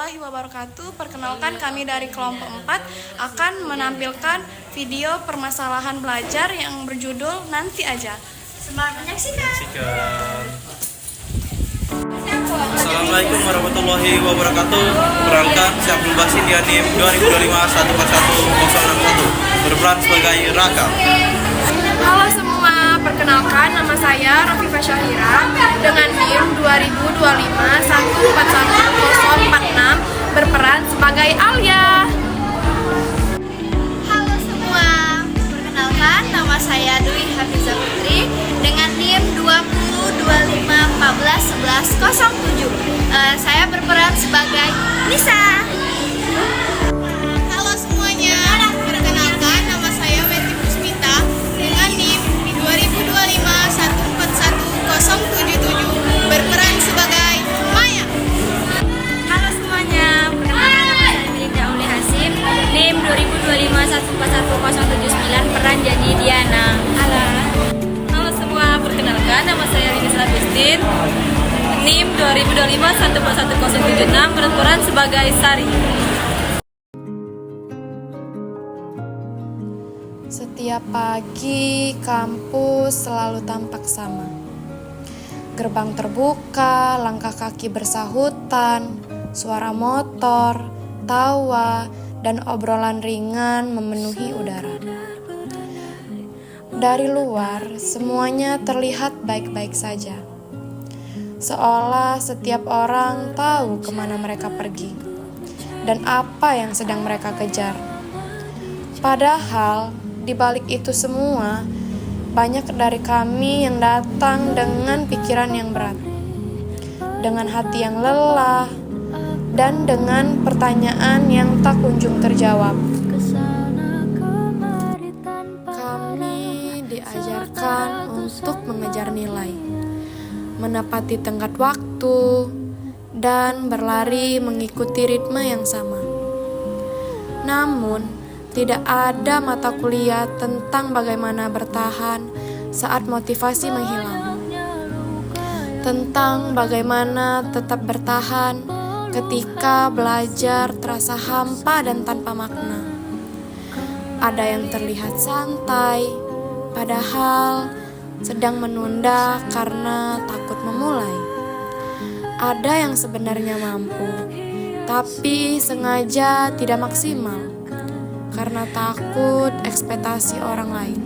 warahmatullahi wabarakatuh. Perkenalkan, kami dari kelompok 4 akan menampilkan video permasalahan belajar yang berjudul Nanti Aja. Selamat menyaksikan. Assalamualaikum warahmatullahi wabarakatuh. Perkenalkan, saya Abdul Basit di NIM 2025-141-061, berperan sebagai Raka. Halo semua, perkenalkan nama saya Rafifah Syahira dengan NIM 2025-141-046, berperan sebagai Alia. Halo semua, perkenalkan nama saya Dwi Hafizah Putri dengan NIM 2025-14-11-07. Saya berperan sebagai Nisa. Halo semuanya, perkenalkan nama saya Betty Pusmita dengan NIM 2025-141-077, berperan sebagai Maya. Halo semuanya, perkenalkan nama saya Melinda Uli Hasim, NIM 2025-141-079, peran jadi Diana. Halo semua, perkenalkan nama saya Rinisa Agustin, NIM 2025-141-076, berperan sebagai Sari. Setiap pagi, kampus selalu tampak sama. Gerbang terbuka, langkah kaki bersahutan, suara motor, tawa, dan obrolan ringan memenuhi udara. Dari luar, semuanya terlihat baik-baik saja. Seolah setiap orang tahu kemana mereka pergi dan apa yang sedang mereka kejar. Padahal, di balik itu semua, banyak dari kami yang datang dengan pikiran yang berat, dengan hati yang lelah, dan dengan pertanyaan yang tak kunjung terjawab. Kami diajarkan untuk mengejar nilai, menepati tenggat waktu, dan berlari mengikuti ritme yang sama. Namun, tidak ada mata kuliah tentang bagaimana bertahan saat motivasi menghilang, tentang bagaimana tetap bertahan ketika belajar terasa hampa dan tanpa makna. Ada yang terlihat santai, padahal sedang menunda karena takut memulai. Ada yang sebenarnya mampu, tapi sengaja tidak maksimal karena takut ekspektasi orang lain.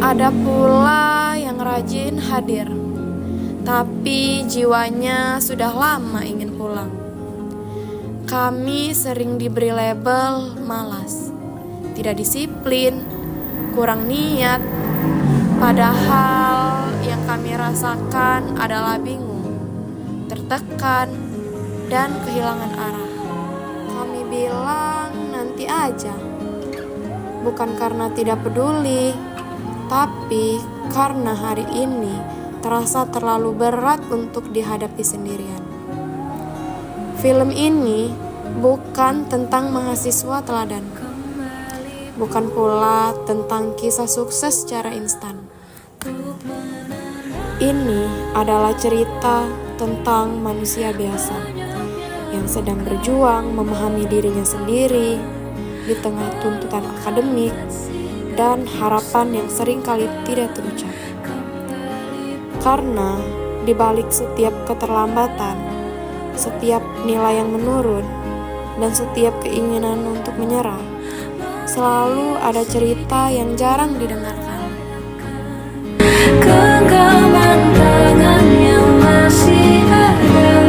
Ada pula yang rajin hadir, tapi jiwanya sudah lama ingin pulang. Kami sering diberi label malas, tidak disiplin, kurang niat, padahal yang kami rasakan adalah bingung, tertekan, dan kehilangan arah. Kami bilang nanti aja, bukan karena tidak peduli, tapi karena hari ini terasa terlalu berat untuk dihadapi sendirian. Film ini bukan tentang mahasiswa teladan, bukan pula tentang kisah sukses secara instan. Ini adalah cerita tentang manusia biasa yang sedang berjuang memahami dirinya sendiri di tengah tuntutan akademik dan harapan yang seringkali tidak terucap. Karena di balik setiap keterlambatan, setiap nilai yang menurun, dan setiap keinginan untuk menyerah, selalu ada cerita yang jarang didengarkan. Genggaman tangan yang masih ada.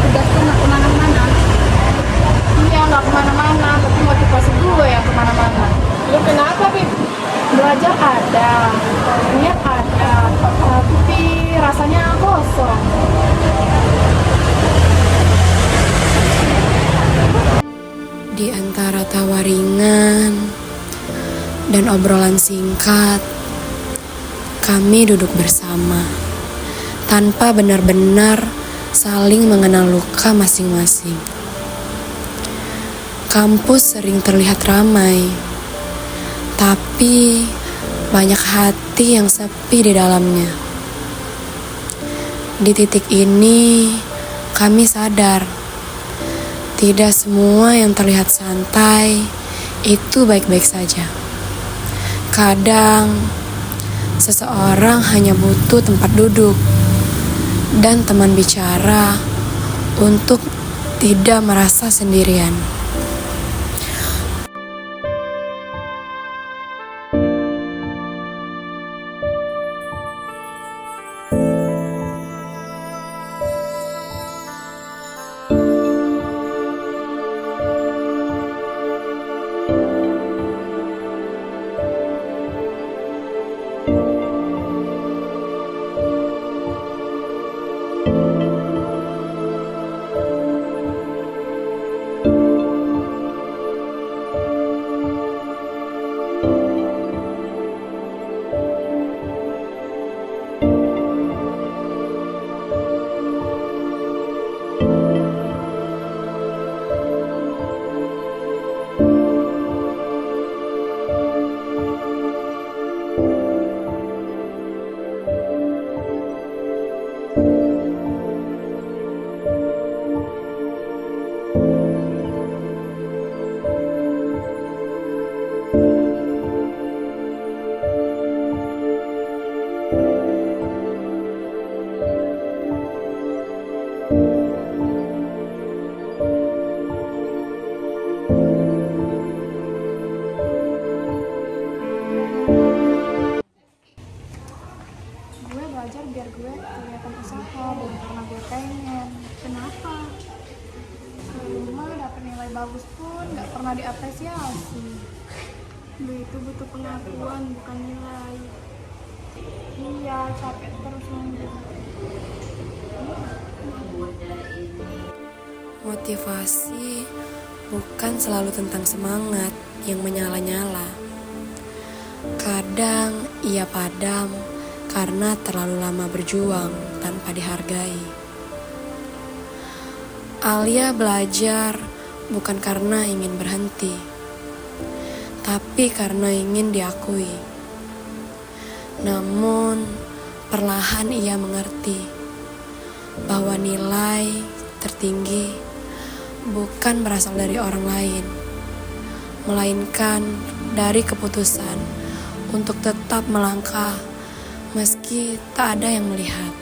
tugas tuh nggak kemana-mana. Iya, nggak kemana-mana, tapi motivasi gue yang kemana-mana. Lu kenapa, Bib? Belajar ada, niat ada, tapi rasanya kosong. Di antara tawa ringan dan obrolan singkat, kami duduk bersama tanpa benar-benar saling mengenal luka masing-masing. Kampus sering terlihat ramai, tapi banyak hati yang sepi di dalamnya. Di titik ini, kami sadar tidak semua yang terlihat santai itu baik-baik saja. Kadang, seseorang hanya butuh tempat duduk dan teman bicara untuk tidak merasa sendirian. Gue belajar biar gue kelihatan usaha, bukan karena gue pengen. Kenapa? Rumah dapet nilai bagus pun nggak pernah diapresiasi. Gue itu butuh pengakuan, bukan nilai. Iya, capek terus nunggu. Motivasi bukan selalu tentang semangat yang menyala-nyala. Kadang ia padam karena terlalu lama berjuang tanpa dihargai. Alia belajar bukan karena ingin berhenti, tapi karena ingin diakui. Namun, perlahan ia mengerti bahwa nilai tertinggi bukan berasal dari orang lain, melainkan dari keputusan untuk tetap melangkah meski tak ada yang melihat.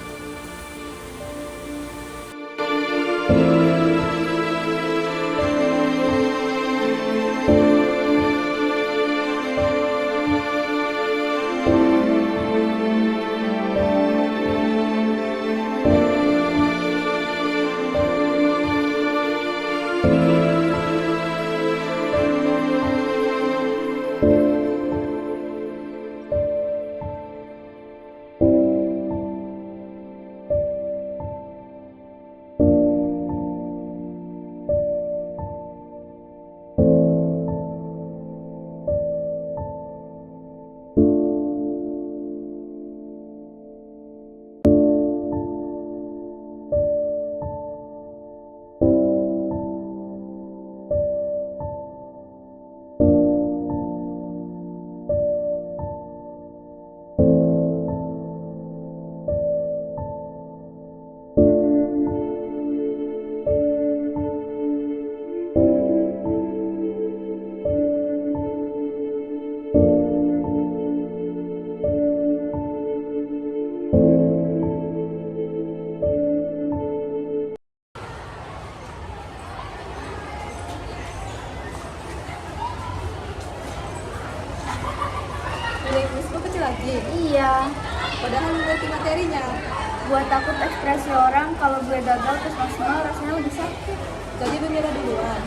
Nilai kuismu kecil lagi. Iya, Padahal ngerti materinya. Gue takut ekspresi orang kalau gue gagal terus maksimal rasanya lebih sakit. Jadi menyerah duluan.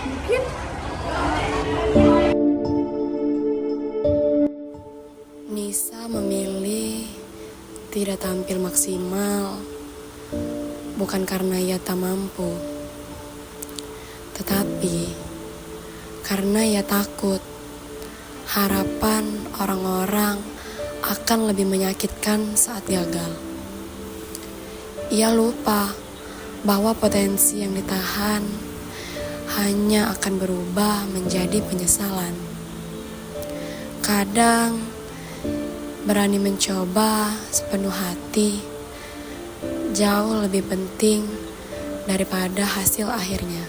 Mungkin Nisa memilih tidak tampil maksimal, bukan karena ia tak mampu, tetapi karena ia takut harapan orang-orang akan lebih menyakitkan saat gagal. Ia lupa bahwa potensi yang ditahan hanya akan berubah menjadi penyesalan. Kadang berani mencoba sepenuh hati jauh lebih penting daripada hasil akhirnya.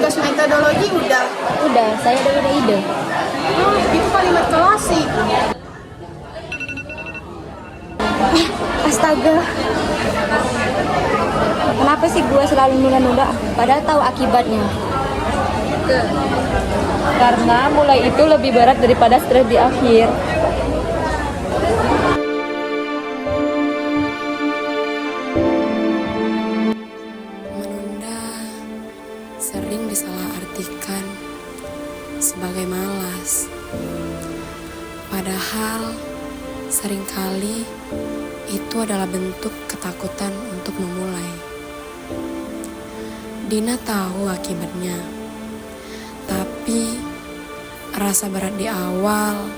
tugas metodologi udah. Udah, saya ada ide. Oh, itu kalimat klasik. Astaga. Kenapa sih gue selalu nunda-nunda? Padahal tahu akibatnya. Karena mulai itu lebih berat daripada stres di akhir. Menunda sering disalahartikan sebagai malas. Padahal seringkali itu adalah bentuk ketakutan untuk memulai. Dina tahu akibatnya, tapi rasa berat di awal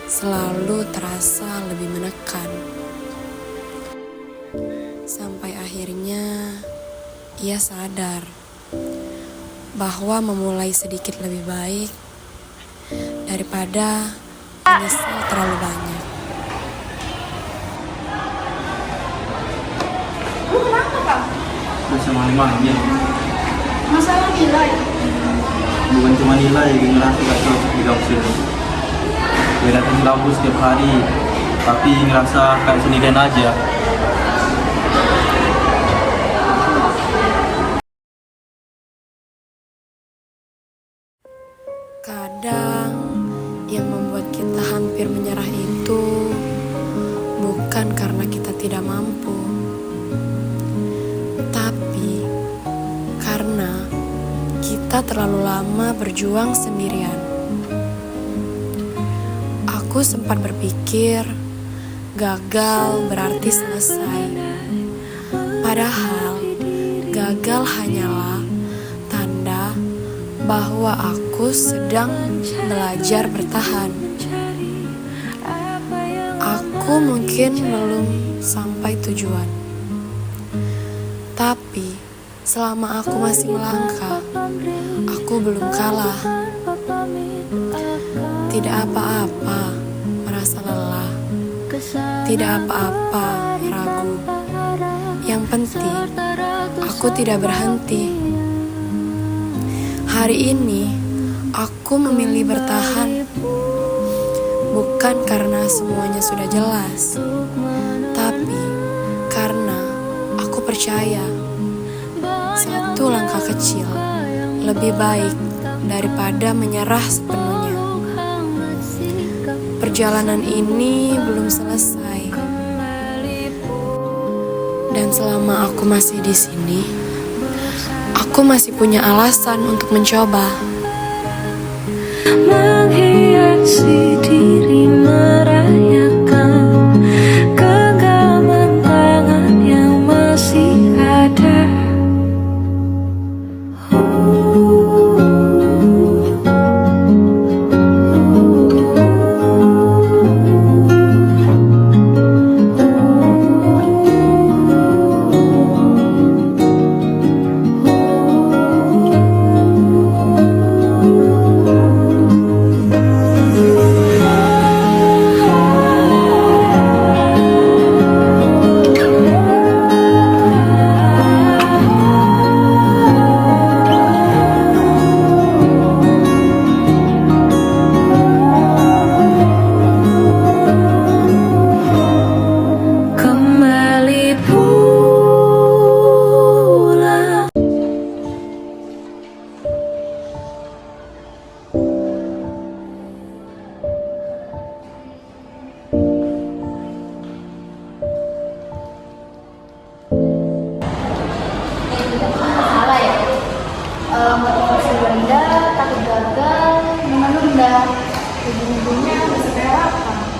selalu terasa lebih menekan. Sampai akhirnya ia sadar bahwa memulai sedikit lebih baik daripada menyesal terlalu banyak. SMA 5 ini. Masalah nilai. Bukan cuma nilai, ngerasa gak cocok di kampus ini. Gue datang kampus setiap hari, tapi ngerasa kayak sendirian aja. Kadang yang membuat kita hampir menyerah itu bukan karena kita tidak mampu, tapi karena kita terlalu lama berjuang sendirian. Aku sempat berpikir gagal berarti selesai. Padahal gagal hanyalah tanda bahwa aku sedang belajar bertahan. Aku mungkin belum sampai tujuan, tapi selama aku masih melangkah, aku belum kalah. Tidak apa-apa merasa lelah, tidak apa-apa ragu. Yang penting, aku tidak berhenti. Hari ini, aku memilih bertahan. Bukan karena semuanya sudah jelas, tapi karena aku percaya satu langkah kecil lebih baik daripada menyerah sepenuhnya. Perjalanan ini belum selesai, dan selama aku masih di sini, aku masih punya alasan untuk mencoba. Menghiasi diri merayakan genggaman tangan yang masih ada.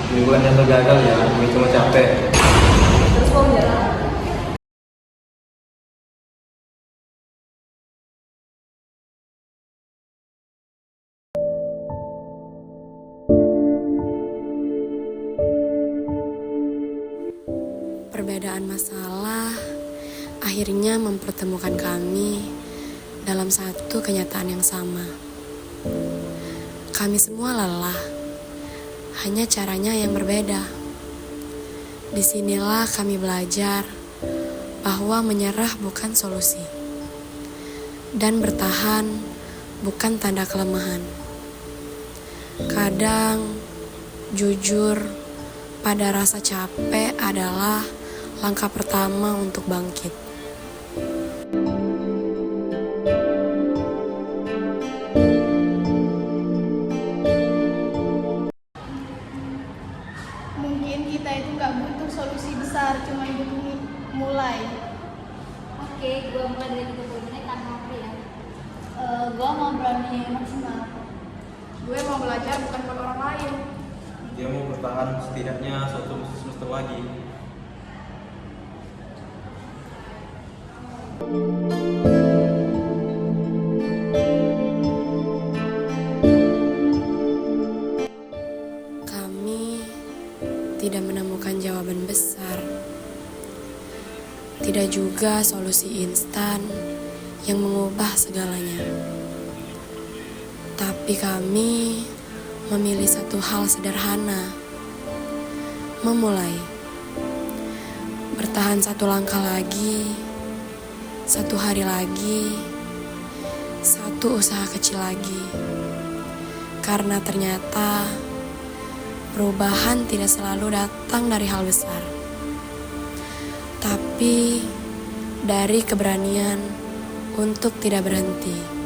Ini bukan contoh gagal ya, ini cuma capek. Perbedaan masalah akhirnya mempertemukan kami dalam satu kenyataan yang sama. Kami semua lelah, hanya caranya yang berbeda. Disinilah kami belajar bahwa menyerah bukan solusi, dan bertahan bukan tanda kelemahan. Kadang, jujur pada rasa capek adalah langkah pertama untuk bangkit. Mungkin kita itu nggak butuh solusi besar, cuma butuh mulai. Oke, gue mulai dari 30 menit tanpa apa ya. Gue mau berani maksimal. Gue mau belajar bukan buat orang lain. Dia mau bertahan setidaknya 1 semester lagi. Kami tidak menemukan jawaban besar, tidak juga solusi instan yang mengubah segalanya. Tapi kami memilih satu hal sederhana: memulai. Bertahan satu langkah lagi, Satu hari lagi, satu usaha kecil lagi. Karena ternyata perubahan tidak selalu datang dari hal besar, tapi dari keberanian untuk tidak berhenti.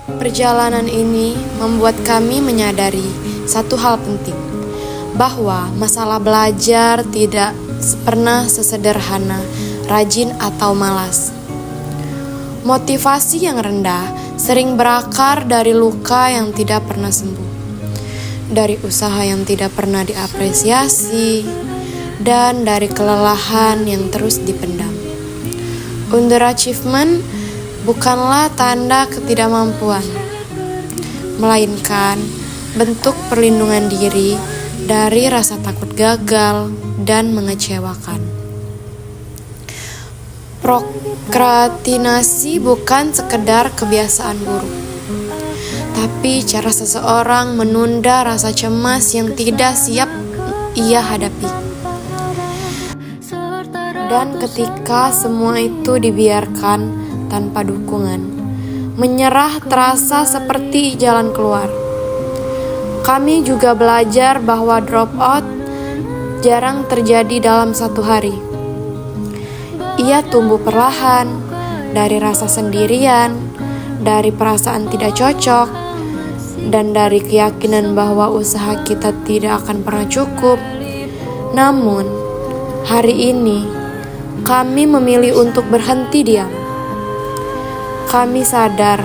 Perjalanan ini membuat kami menyadari satu hal penting, bahwa masalah belajar tidak pernah sesederhana rajin atau malas. Motivasi yang rendah sering berakar dari luka yang tidak pernah sembuh, dari usaha yang tidak pernah diapresiasi, dan dari kelelahan yang terus dipendam. Underachievement bukanlah tanda ketidakmampuan, melainkan bentuk perlindungan diri dari rasa takut gagal dan mengecewakan. Prokrastinasi bukan sekedar kebiasaan buruk, tapi cara seseorang menunda rasa cemas yang tidak siap ia hadapi. Dan ketika semua itu dibiarkan tanpa dukungan, menyerah terasa seperti jalan keluar. Kami juga belajar bahwa drop out jarang terjadi dalam satu hari. Ia tumbuh perlahan dari rasa sendirian, dari perasaan tidak cocok, dan dari keyakinan bahwa usaha kita tidak akan pernah cukup. Namun, hari ini kami memilih untuk berhenti diam. Kami sadar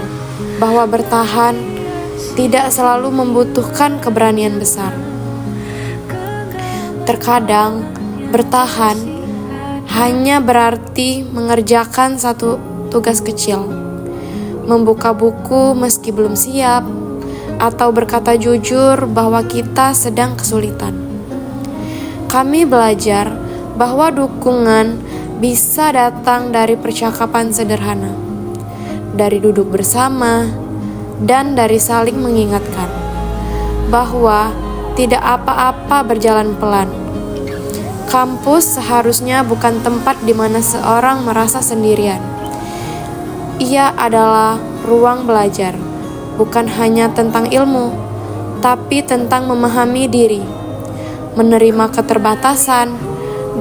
bahwa bertahan tidak selalu membutuhkan keberanian besar. Terkadang bertahan hanya berarti mengerjakan satu tugas kecil, membuka buku meski belum siap, atau berkata jujur bahwa kita sedang kesulitan. Kami belajar bahwa dukungan bisa datang dari percakapan sederhana, dari duduk bersama, dan dari saling mengingatkan bahwa tidak apa-apa berjalan pelan. Kampus seharusnya bukan tempat di mana seorang merasa sendirian. Ia adalah ruang belajar, bukan hanya tentang ilmu, tapi tentang memahami diri, menerima keterbatasan,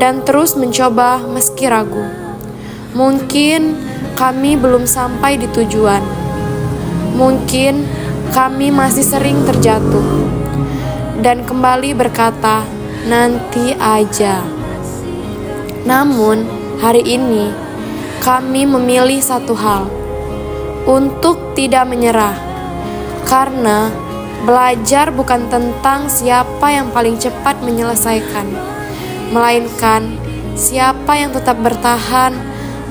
dan terus mencoba meski ragu. Mungkin kami belum sampai di tujuan. Mungkin kami masih sering terjatuh dan kembali berkata, nanti aja. Namun, hari ini kami memilih satu hal, untuk tidak menyerah. Karena belajar bukan tentang siapa yang paling cepat menyelesaikan, melainkan siapa yang tetap bertahan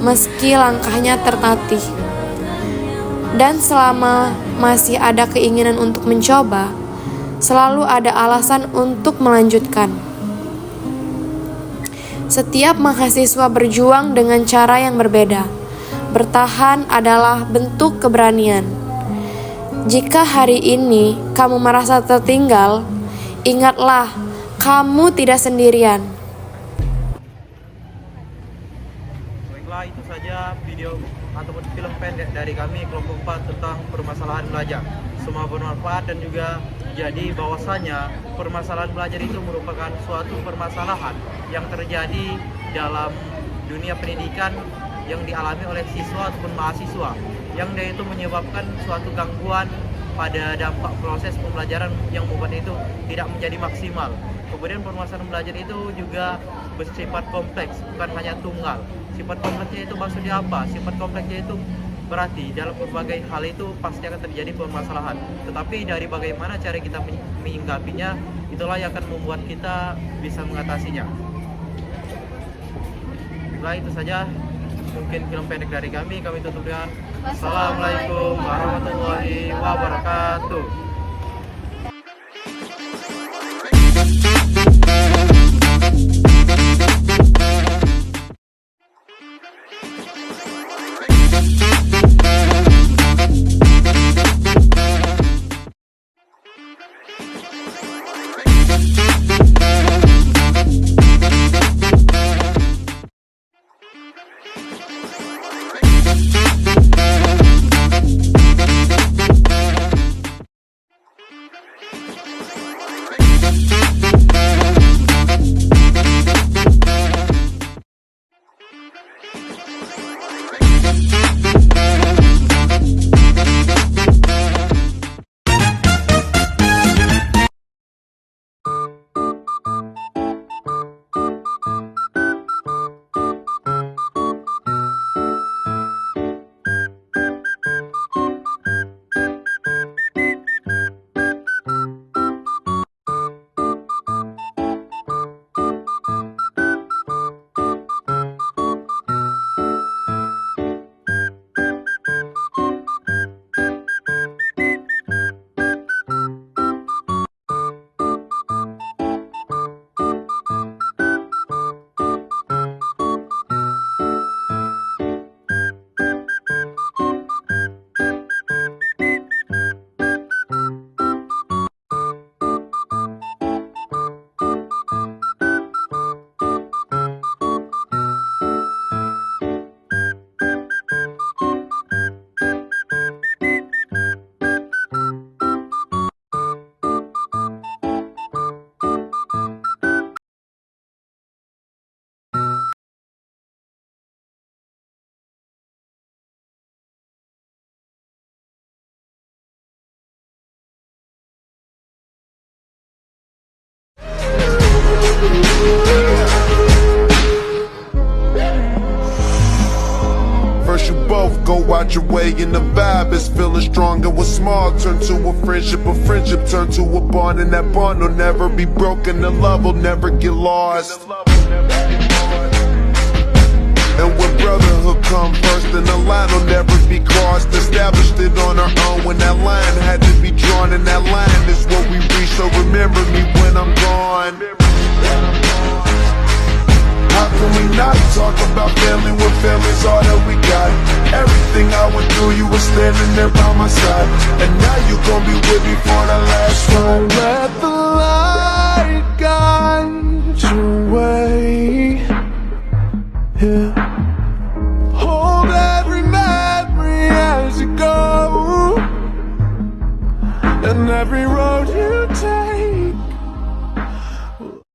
meski langkahnya tertatih. Dan selama masih ada keinginan untuk mencoba, selalu ada alasan untuk melanjutkan. Setiap mahasiswa berjuang dengan cara yang berbeda. Bertahan adalah bentuk keberanian. Jika hari ini kamu merasa tertinggal, ingatlah kamu tidak sendirian. Baiklah, itu saja video ataupun film pendek dari kami kelompok 4 tentang permasalahan belajar. Semua bermanfaat dan juga jadi bahwasanya permasalahan belajar itu merupakan suatu permasalahan yang terjadi dalam dunia pendidikan yang dialami oleh siswa ataupun mahasiswa, yang dia itu menyebabkan suatu gangguan pada dampak proses pembelajaran yang membuat itu tidak menjadi maksimal. Kemudian permasalahan belajar itu juga bersifat kompleks, bukan hanya tunggal. Sifat kompleksnya itu maksudnya apa? Sifat kompleksnya itu berarti dalam berbagai hal itu pasti akan terjadi permasalahan. Tetapi dari bagaimana cara kita menyingkapinya, itulah yang akan membuat kita bisa mengatasinya. Nah, itu saja mungkin film pendek dari kami tutup dengan Assalamualaikum warahmatullahi wabarakatuh. First you both go out your way and the vibe is feeling strong. And what's small turn to a friendship turn to a bond. And that bond will never be broken, the love will never get lost. And when brotherhood come first, then the line will never be crossed. Established it on our own when that line had to be drawn. And that line is what we reach, so remember me when I'm gone. How can we not talk about family when family's all that we got? Everything I went through, you were standing there by my side. And now you gon' be with me for the last ride. Let the